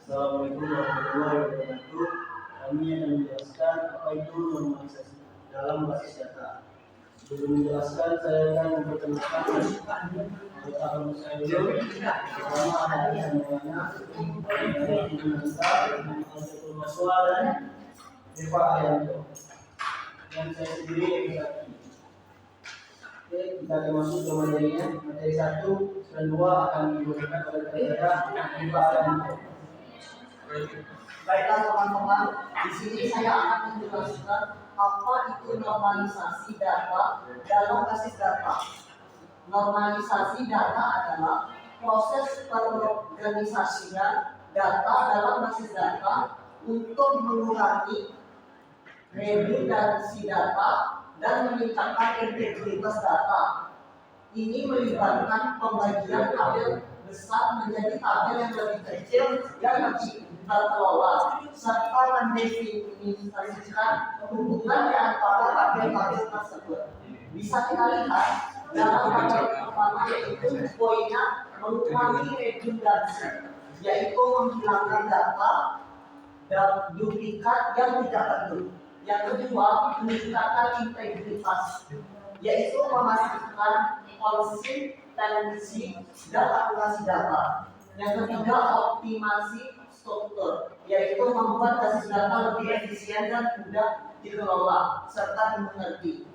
Assalamualaikum warahmatullahi wabarakatuh. Kami akan menjelaskan apa itu normalisasi dalam basis data. Sebelum menjelaskan, saya akan memperkenalkan anggota kelompok saya dulu. Pertama ada semuanya dari Ibu Nasa, Alfred Maswa dan Eva Ayanto. Dan saya sendiri Eki Saki. Oke, kita akan masuk ke materinya. Materi 1 dan 2 akan diberikan oleh saya Eva Ayanto. Baiklah teman-teman, di sini saya akan menjelaskan apa itu normalisasi data dalam basis data. Normalisasi data adalah proses perorganisasian data dalam basis data untuk mengurangi redundansi data dan meningkatkan integritas data. Ini melibatkan pembagian tabel besar menjadi tabel yang lebih kecil dan lebih terkelola serta mendefinisikan hubungan di antara tabel-tabel tersebut. Bisa kita lihat dalam tabel pertama yaitu poinnya mengurangi redundansi, yaitu menghilangkan data dan duplikat yang tidak perlu. Yang kedua, meningkatkan integritas, yaitu memastikan konsistensi dan akurasi data. Yang ketiga, optimasi struktur, yaitu membuat basis data lebih efisien dan mudah dikelola serta dimengerti.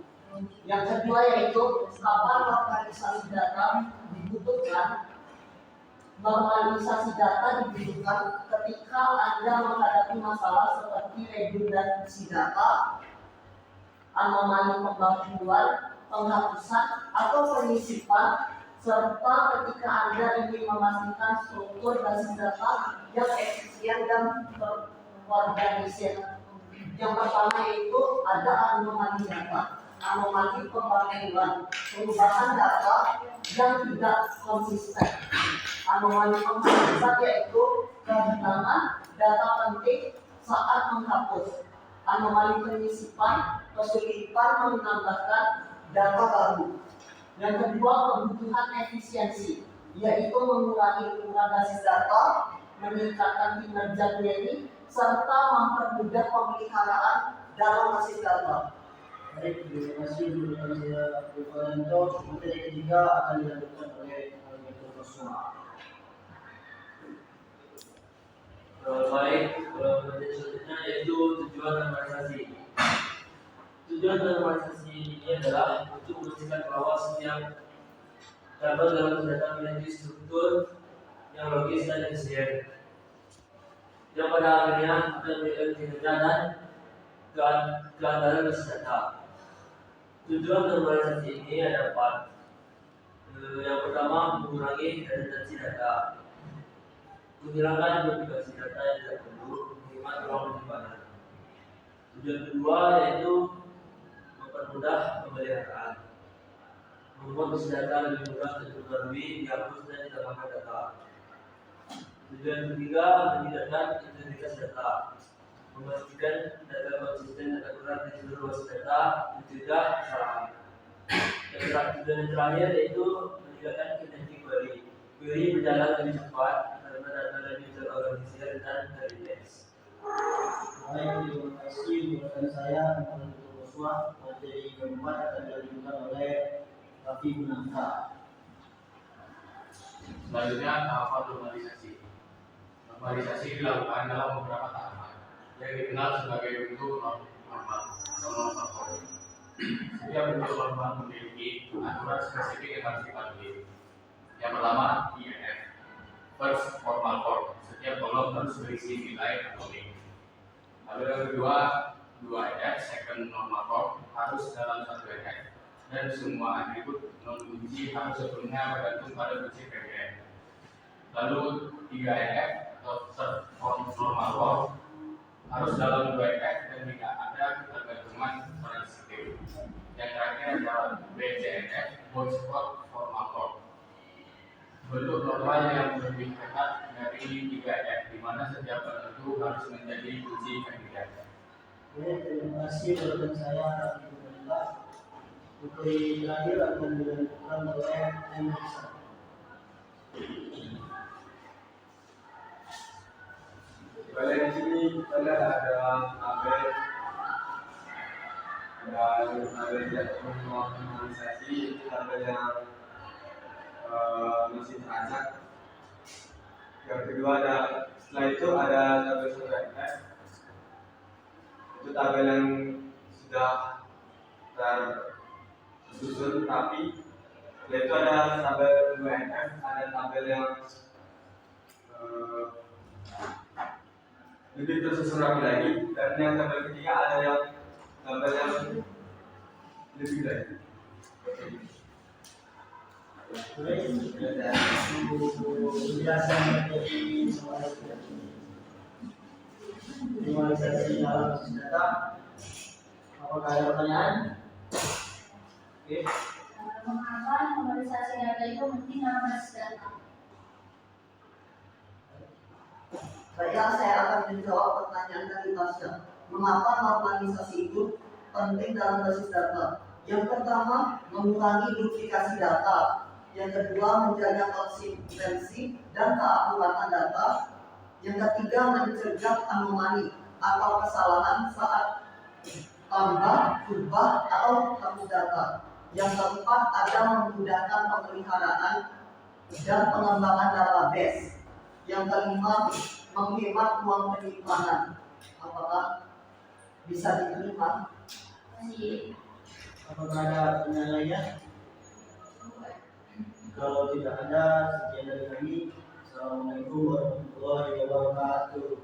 Yang kedua yaitu kapan normalisasi data dibutuhkan. Normalisasi data dibutuhkan ketika Anda menghadapi masalah seperti redundansi data, anomali pembagian, penghapusan, atau penyisipan, serta ketika Anda ingin memastikan struktur basis data yang efisien dan terorganisir. Yang pertama yaitu ada anomali data, anomali pembagian, perubahan data yang tidak konsisten. Anomali penghapusan yaitu kehilangan data penting saat menghapus. Anomali penyisipan, kesulitan menambahkan data baru. Yang kedua, kebutuhan efisiensi, yaitu mengurangi ukuran basis data, meningkatkan kinerja query, serta mempermudah pemeliharaan dalam basis data. Baik, terima kasih guru saya Eva Ayanto. Materi ketiga akan dilanjutkan oleh Alfred Maswa. Baik, materi selanjutnya yaitu tujuan normalisasi. Tujuan normalisasi ini adalah untuk memastikan bahwa setiap tabel dalam data memiliki struktur yang logis dan efisien, yang pada akhirnya akan memberikan kinerja dan keandalan basis data. Tujuan normalisasi ini ada 4. Yang pertama, mengurangi redundansi data, menghilangkan duplikasi data yang tidak perlu, menghemat ruang penyimpanan. Tujuan kedua yaitu mempermudah pemeliharaan, membuat basis data lebih mudah terperbarui, dihapus dan ditambahkan data. Tujuan ketiga, meningkatkan integritas data, memastikan data konsisten dan akurat di seluruh basis data, mencegah kesalahan. Tujuan yang terakhir yaitu meningkatkan kinerja query. Query berjalan lebih cepat karena data lebih terorganisir dan terindeks. Baik, terima kasih guru saya Alfred Maswa. Materi keempat akan dilanjutkan oleh Raffi Gunanta. Selanjutnya tahapan normalisasi. Normalisasi dilakukan dalam beberapa tahapan yang dikenal sebagai bentuk normal atau normal form. Setiap bentuk normal memiliki aturan spesifik yang harus dipatuhi. Yang pertama, INF, first formal form. Setiap kolom harus berisi nilai atau link. Lalu yang kedua, 2NF, second normal form, harus dalam 1NF. Dan semua atribut non-kunci harus sebelumnya bergantung pada kunci PGN. Lalu 3NF atau third form normal form harus dalam 2NF dan tidak ada ketergantungan transitif. Yang terakhir adalah BCNF, bold spot formal form. Bentuk normal yang lebih ketat dari 3NF, di mana setiap penentu harus menjadi kunci kandidat. Terima kasih guru saya Raffi Gunanta. Materi terakhir akan dilanjutkan oleh Emerson. Kalau di sini kita lihat ada tabel tidak normalisasi, itu tabel yang masih teracak. Yang kedua setelah itu ada tabel sumber F, itu tabel yang sudah tersusun, tapi setelah itu ada tabel UNF, ada tabel yang lebih tersusun rapi lagi, dan yang tabel ketiga ada yang tabel yang lebih lagi. Penjelasan dari normalisasi dalam basis data. Apakah ada pertanyaan? Oke. Mengapa normalisasi data itu penting dalam basis data? Baiklah, saya akan menjawab pertanyaan dari Tasya. Mengapa normalisasi itu penting dalam basis data? Yang pertama, mengurangi duplikasi data. Yang kedua, menjaga konsistensi dan keakuratan data. Yang ketiga, mencegah anomali atau kesalahan saat tambah, ubah, atau hapus data. Yang keempat, ada memudahkan pemeliharaan dan pengembangan database. Yang kelima, menghemat uang penyimpanan. Apakah bisa diterima? Masih Apakah ada pertanyaan lainnya? Kalau tidak ada, sekian dari kami. Assalamualaikum warahmatullahi wabarakatuh.